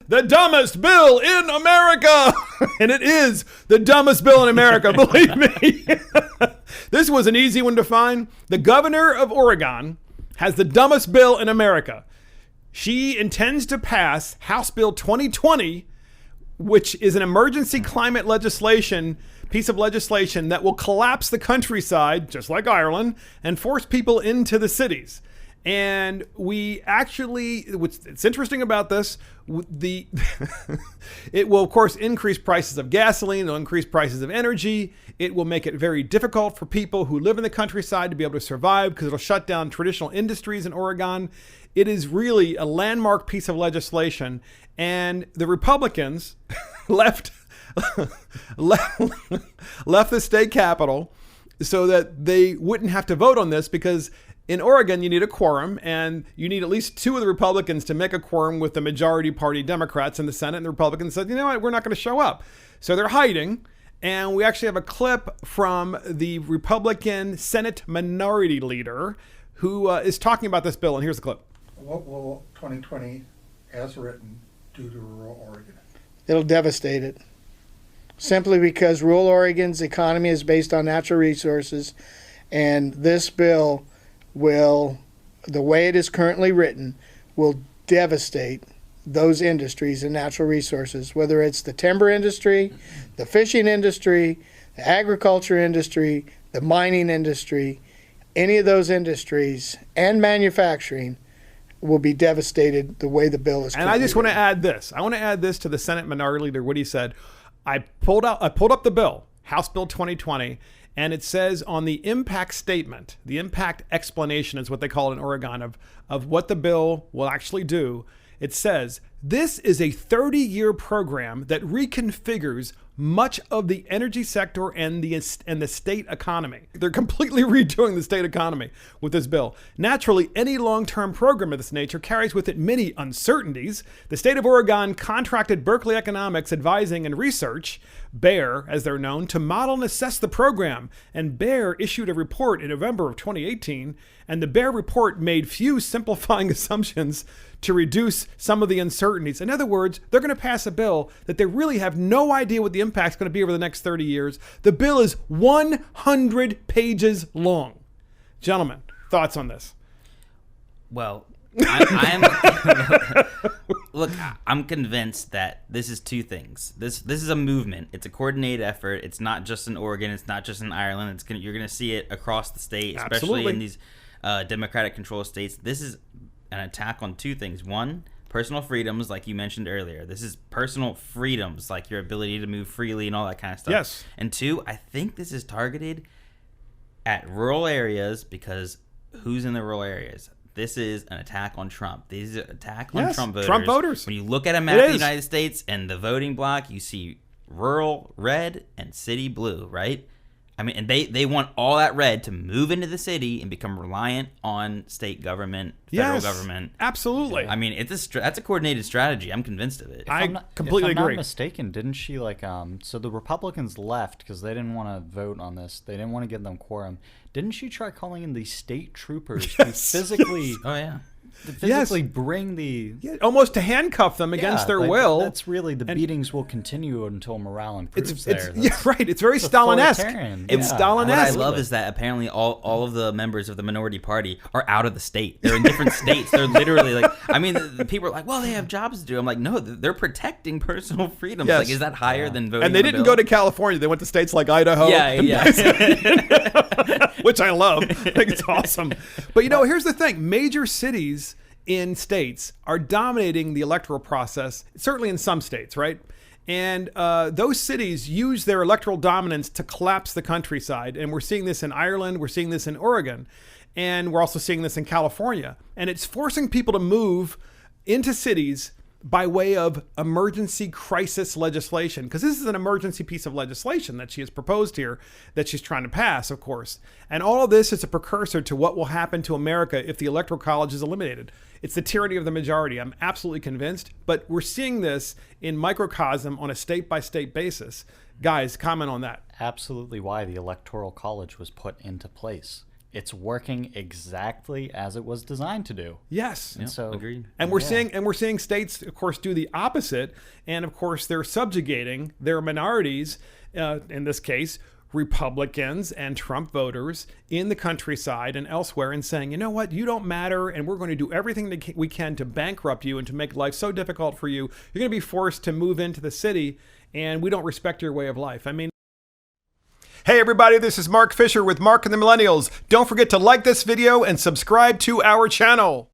the dumbest bill in America. And it is the dumbest bill in America, believe me. This was an easy one to find. The governor of Oregon has the dumbest bill in America. She intends to pass House Bill 2020, which is an emergency climate legislation, piece of legislation that will collapse the countryside, just like Ireland, and force people into the cities. And we actually, what's interesting about this, it will, of course, increase prices of gasoline. It'll increase prices of energy. It will make it very difficult for people who live in the countryside to be able to survive because it'll shut down traditional industries in Oregon. It is really a landmark piece of legislation. And the Republicans left the state capitol so that they wouldn't have to vote on this, because in Oregon, you need a quorum, and you need at least two of the Republicans to make a quorum with the majority party Democrats in the Senate. And the Republicans said, you know what, we're not going to show up. So they're hiding. And we actually have a clip from the Republican Senate Minority Leader who is talking about this bill. And here's the clip. What will 2020, as written, do to rural Oregon? It'll devastate it. Simply because rural Oregon's economy is based on natural resources, and this bill will, the way it is currently written, will devastate those industries and natural resources, whether it's the timber industry, the fishing industry, the agriculture industry, the mining industry. Any of those industries and manufacturing will be devastated the way the bill is. And I just want to add this. I want to add this to the Senate Minority Leader, what he said. I pulled up the bill, House Bill 2020, and it says on the impact statement, the impact explanation is what they call it in Oregon, of what the bill will actually do. It says, this is a 30-year program that reconfigures much of the energy sector and the state economy. They're completely redoing the state economy with this bill. Naturally, any long-term program of this nature carries with it many uncertainties. The state of Oregon contracted Berkeley Economics Advising and Research, BEAR, as they're known, to model and assess the program. And BEAR issued a report in November of 2018, and the BEAR report made few simplifying assumptions to reduce some of the uncertainties. In other words, they're going to pass a bill that they really have no idea what the impact's going to be over the next 30 years. The bill is 100 pages long. Gentlemen, thoughts on this? Well, I'm convinced that this is two things. This is a movement. It's a coordinated effort. It's not just in Oregon. It's not just in Ireland. You're going to see it across the state, especially Absolutely. in these Democratic controlled states. This is an attack on two things. One, personal freedoms, like you mentioned earlier. This is personal freedoms, like your ability to move freely and all that kind of stuff. Yes. And two, I think this is targeted at rural areas, because who's in the rural areas? This is an attack on Trump. This is an attack on Trump voters. Trump voters. When you look at a map of the United States and the voting block, you see rural red and city blue, right? I mean, and they want all that red to move into the city and become reliant on state government, federal government. Absolutely. I mean, that's a coordinated strategy. I'm convinced of it. I completely if I'm agree. not mistaken, didn't she so the Republicans left because they didn't want to vote on this. They didn't want to give them quorum. Didn't she try calling in the state troopers to physically Oh yeah. bring the almost to handcuff them against their will. That's really the beatings will continue until morale improves there. Right. It's very Stalin-esque. It's What I Stalin-esque. love is that apparently all of the members of the minority party are out of the state. They're in different states. They're literally like, I mean, the people are like, well, they have jobs to do. I'm like, no, they're protecting personal freedoms. Yes. Like, is that higher than voting? And they didn't go to California. They went to states like Idaho. Which I love. I think it's awesome. But here's the thing. Major cities in states are dominating the electoral process, certainly in some states, right? And those cities use their electoral dominance to collapse the countryside. And we're seeing this in Ireland. We're seeing this in Oregon. And we're also seeing this in California. And it's forcing people to move into cities by way of emergency crisis legislation, because this is an emergency piece of legislation that she has proposed here, that she's trying to pass, of course. And all of this is a precursor to what will happen to America if the Electoral College is eliminated. It's the tyranny of the majority. I'm absolutely convinced, but we're seeing this in microcosm on a state-by-state basis. Guys, comment on that. Absolutely why the Electoral College was put into place. it's working exactly as it was designed to do. Yes. And so Agreed. And we're seeing states, of course, do the opposite, and of course they're subjugating their minorities, in this case, Republicans and Trump voters in the countryside and elsewhere, and saying, you know what, you don't matter, and we're going to do everything that we can to bankrupt you and to make life so difficult for you. You're going to be forced to move into the city, and we don't respect your way of life. I mean, hey everybody, this is Mark Fisher with Mark and the Millennials. Don't forget to like this video and subscribe to our channel.